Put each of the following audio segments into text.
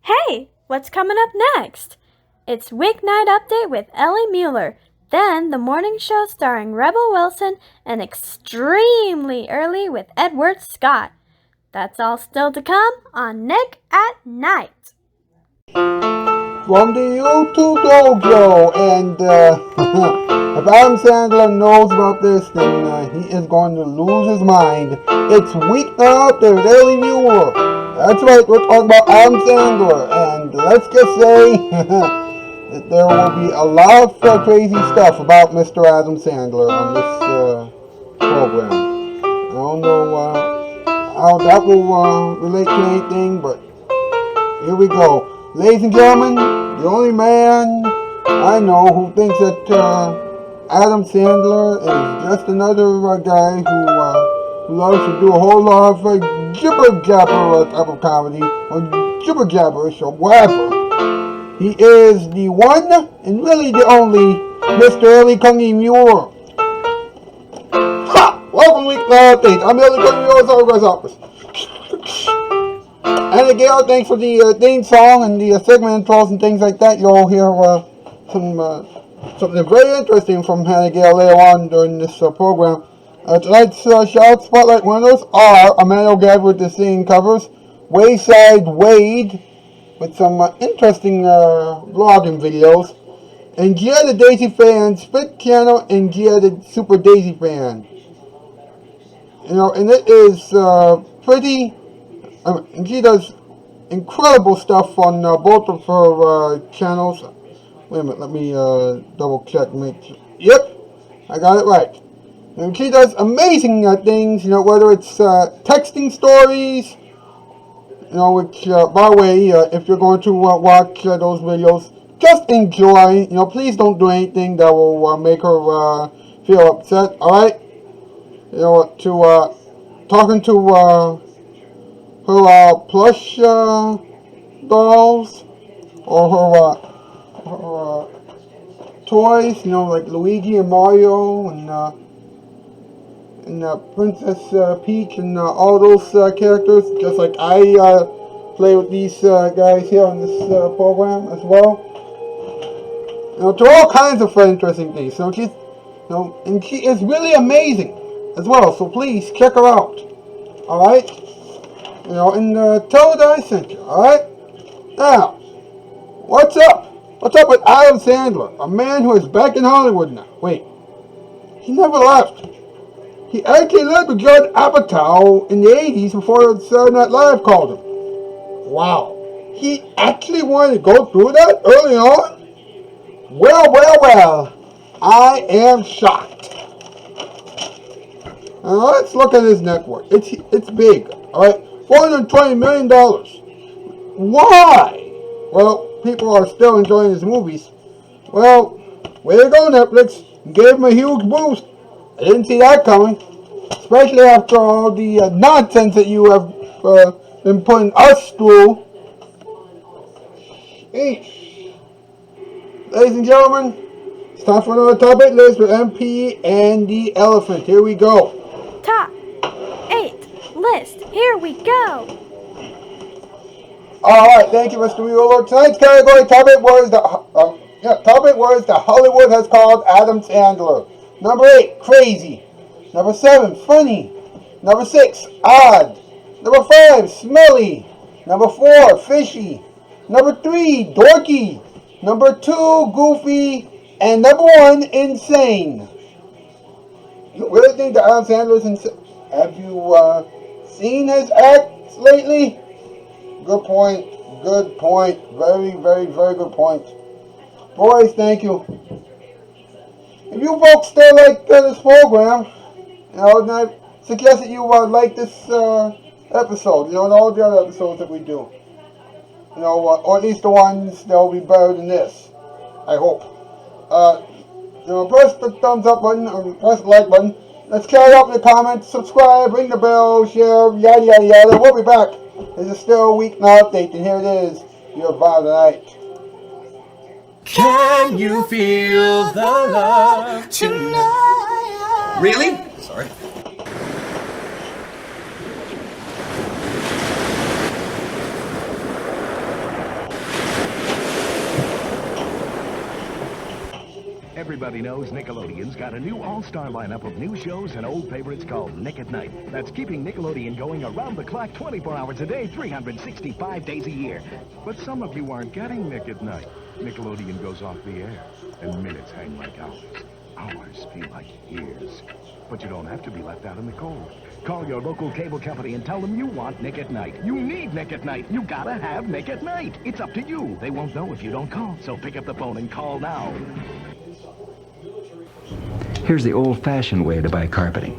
Hey, what's coming up next? It's Weeknight Update with Ellie Muller, then the morning show starring Rebel Wilson, and Extremely Early with Edward Scott. That's all still to come on Nick at Night. From the YouTube dojo, and if Adam Sandler knows about this, then he is going to lose his mind. It's Weeknight Update with Ellie Muller. That's right, we're talking about Adam Sandler, and let's just say that there will be a lot of crazy stuff about Mr. Adam Sandler on this program. I don't know how that will relate to anything, but here we go. Ladies and gentlemen, the only man I know who thinks that Adam Sandler is just another guy who loves to do a whole lot of jibber jabber type of comedy, or jibber jabberish, or whatever. He is the one and really the only Mr. Ellie Kungi Muir. Ha! Welcome to Weeknight Update. I'm Ellie Kungi Muir, Sargo's office. And again, thanks for the theme song and the segment intros and things like that. You'll hear something very interesting from Hannah Gale later on during this program. Tonight's Shoutout Spotlight winners are Emmanuel Gadd with the singing covers, Wayside Wade with some interesting vlogging videos, and Gia the Daisy fan, Spit Piano, and Gia the Super Daisy fan. You know, and it is pretty. And she does incredible stuff on both of her channels. Wait a minute, let me double check. Yep, I got it right. And she does amazing things, you know, whether it's texting stories, you know, which, by the way, if you're going to watch those videos, just enjoy. You know, please don't do anything that will make her feel upset, alright? You know, talking to her plush dolls, or her toys, you know, like Luigi and Mario and Princess Peach and all those characters, just like I play with these guys here on this program as well. You know, to all kinds of interesting things. So and she is really amazing as well. So please check her out. All right. You know, and tell her that I sent you, alright? Now, what's up? What's up with Adam Sandler, a man who is back in Hollywood now? Wait, he never left. He actually lived with Judd Apatow in the 80s before Saturday Night Live called him. Wow. He actually wanted to go through that early on? Well. I am shocked. Now let's look at his net worth. It's big, alright? $420 million. Why? Well, people are still enjoying his movies. Well, way to go, Netflix. You gave him a huge boost. I didn't see that coming. Especially after all the nonsense that you have been putting us through. Ladies and gentlemen, it's time for another topic list with MP and the Elephant. Here we go. Top 8 list. Here we go. Alright, thank you, Mr. Mueller. Tonight's category topic was the Hollywood has called Adam Sandler. Number 8, crazy. Number 7, funny. Number 6, odd. Number 5, smelly. Number 4, fishy. Number 3, dorky. Number 2, goofy. And number 1, insane. You really think that Adam Sandler is insane? Have you seen his acts lately? Good point. Very, very, very good point. Boys, thank you. If you folks still like this program, you know, and I suggest that you like this episode, you know, and all the other episodes that we do. You know, or at least the ones that will be better than this. I hope. You know, press the thumbs up button, or press the like button. Let's carry up in the comments, subscribe, ring the bell, share, yada yada yada. We'll be back. This is still a Weeknight Update, and here it is, your vibe tonight. Can you feel the love tonight? Really? Sorry. Everybody knows Nickelodeon's got a new all-star lineup of new shows and old favorites called Nick at Night. That's keeping Nickelodeon going around the clock 24 hours a day, 365 days a year. But some of you aren't getting Nick at Night. Nickelodeon goes off the air, and minutes hang like hours. Hours feel like years. But you don't have to be left out in the cold. Call your local cable company and tell them you want Nick at Night. You need Nick at Night. You gotta have Nick at Night. It's up to you. They won't know if you don't call. So pick up the phone and call now. Here's the old-fashioned way to buy carpeting.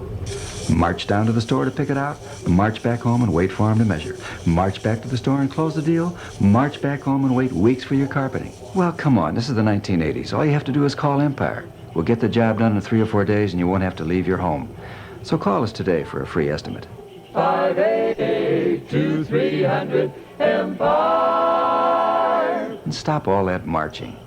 March down to the store to pick it out, march back home and wait for them to measure. March back to the store and close the deal, march back home and wait weeks for your carpeting. Well, come on, this is the 1980s. All you have to do is call Empire. We'll get the job done in 3 or 4 days and you won't have to leave your home. So call us today for a free estimate. 588-2300 Empire. And stop all that marching.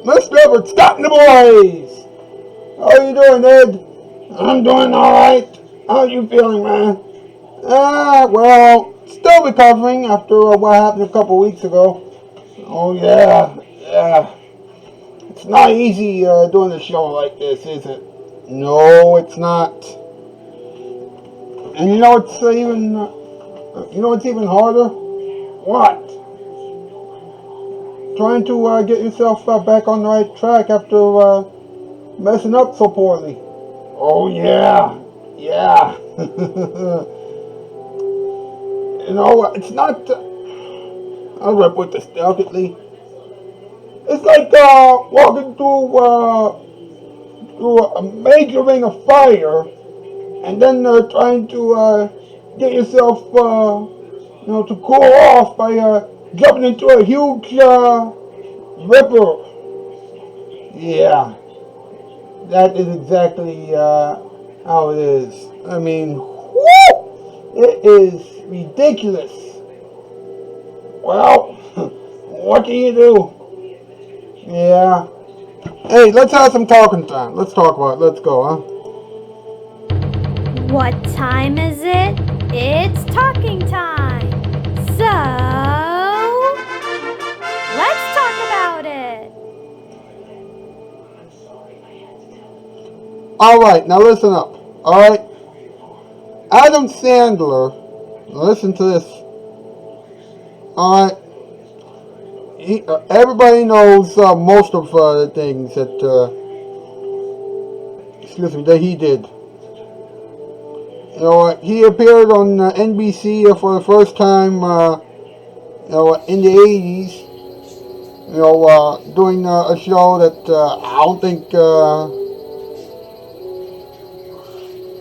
Mr. Everett, stop the boys! How you doing, Ed? I'm doing alright. How you feeling, man? Well, still recovering after what happened a couple weeks ago. Oh, yeah. It's not easy doing a show like this, is it? No, it's not. And you know what's even harder? What? Trying to get yourself back on the right track after messing up so poorly. Oh, yeah. You know, it's not... I'll put this delicately. It's like walking through a major ring of fire and then trying to get yourself, to cool off by jumping into a huge ripper. Yeah, that is exactly how it is. I mean, whoo! It is ridiculous. Well, what can you do? Yeah. Hey, let's have some talking time. Let's talk about it. Let's go, huh? What time is it? It's talking time. So, let's talk about it. Alright, now listen up. Alright? Adam Sandler, listen to this. Alright? Everybody knows most of the things that, that he did. You know, he appeared on NBC for the first time, in the 80s. You know, doing a show that I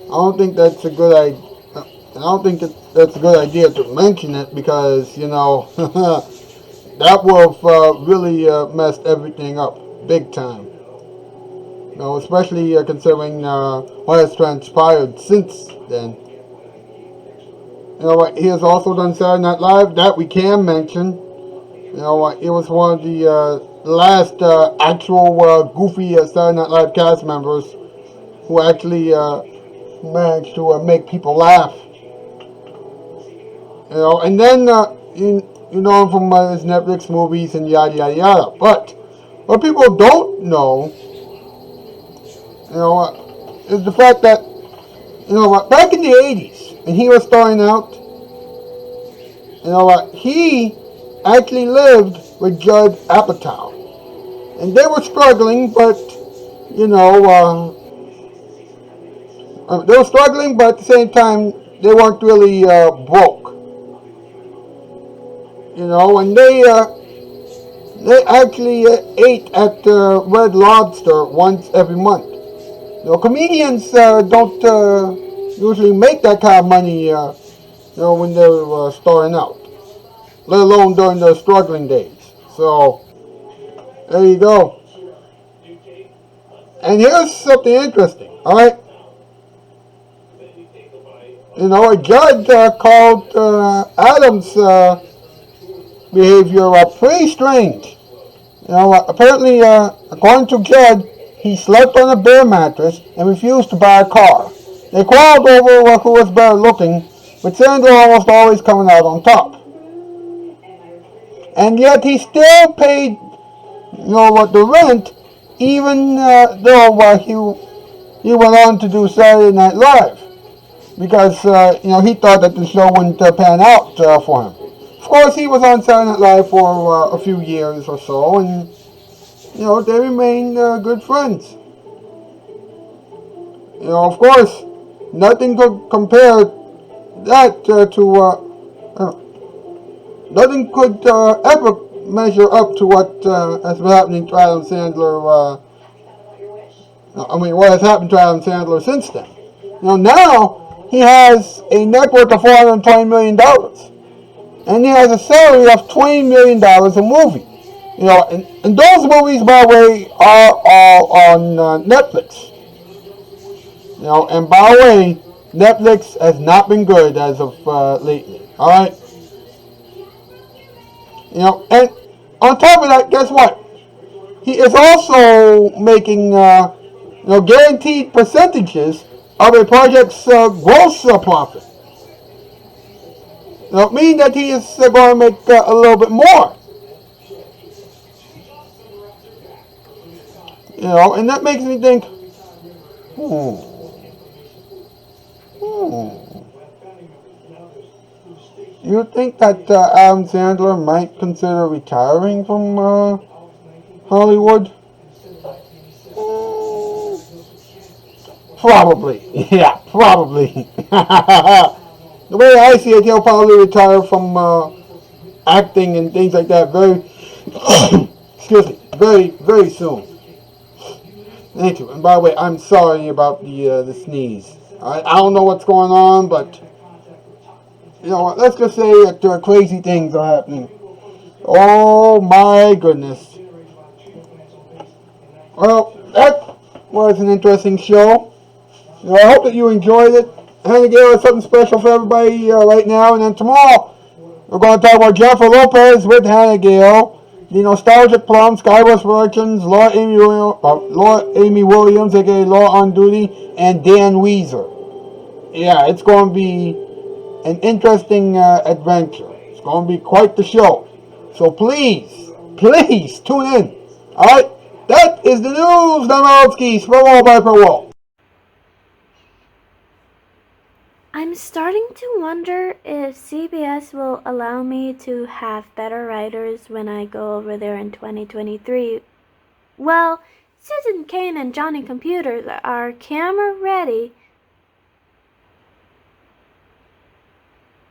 don't think that's a good idea. I don't think that's a good idea to mention it because, you know, that would have really messed everything up big time. You know, especially considering what has transpired since then. You know what? He has also done Saturday Night Live. That we can mention. You know what? He was one of the last actual goofy Saturday Night Live cast members who actually managed to make people laugh. You know, and then you know him from his Netflix movies and yada yada yada. But what people don't know, you know, is the fact that, you know, back in the 80s, when he was starting out, you know, he actually lived with Judd Apatow. And they were struggling, but, you know, they were struggling, but at the same time, they weren't really broke. You know, and they actually ate at Red Lobster once every month. You know, comedians don't usually make that kind of money, you know, when they're starting out, let alone during their struggling days. So, there you go. And here's something interesting, alright? a judge called Adam's behavior pretty strange. Apparently, according to Jed, he slept on a bare mattress and refused to buy a car. They quarreled over who was better looking, with Sandler almost always coming out on top. And yet he still paid, the rent, even though he went on to do Saturday Night Live, because he thought that the show wouldn't pan out for him. Of course, he was on Saturday Night Live for a few years or so, and they remain good friends. Of course, nothing could compare that nothing could ever measure up to what has been happening to Adam Sandler. What has happened to Adam Sandler since then? Now he has a net worth of $420 million, and he has a salary of $20 million a movie. And those movies, by the way, are all on Netflix. And by the way, Netflix has not been good as of lately. All right. And on top of that, guess what? He is also making guaranteed percentages of a project's gross profit. Meaning that he is going to make a little bit more. And that makes me think, You think that Adam Sandler might consider retiring from Hollywood? Probably. Yeah, probably. The way I see it, he'll probably retire from acting and things like that very, very soon. Thank you. And by the way, I'm sorry about the sneeze. I don't know what's going on, but let's just say that crazy things are happening. Oh my goodness. Well, that was an interesting show. I hope that you enjoyed it. Hannah Gale has something special for everybody right now, and then tomorrow we're going to talk about Jennifer Lopez with Hannah Gale, the Nostalgic Plum, Skywest Productions, Laura Amy Williams, aka Law on Duty, and Dan Weezer. Yeah, it's going to be an interesting adventure. It's going to be quite the show. So please tune in. All right, that is the news. Domowski, spread wall by per wall. I'm starting to wonder if CBS will allow me to have better writers when I go over there in 2023. Well, Susan Kane and Johnny Computers are camera ready.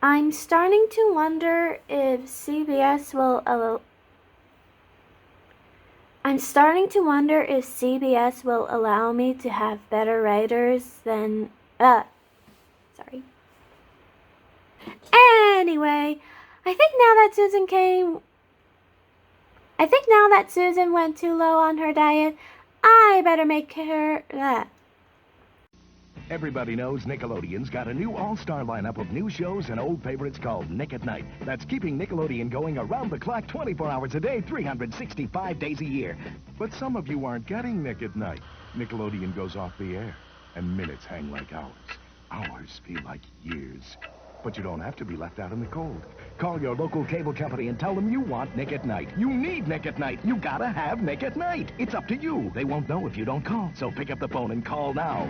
I'm starting to wonder if CBS will allow me to have better writers than sorry. Anyway, I think now that Susan went too low on her diet, I better make her Everybody knows Nickelodeon's got a new all-star lineup of new shows and old favorites called Nick at Night. That's keeping Nickelodeon going around the clock 24 hours a day, 365 days a year. But some of you aren't getting Nick at Night. Nickelodeon goes off the air, and minutes hang like hours. Hours feel like years. But you don't have to be left out in the cold. Call your local cable company and tell them you want Nick at Night. You need Nick at Night. You gotta have Nick at Night. It's up to you. They won't know if you don't call. So pick up the phone and call now.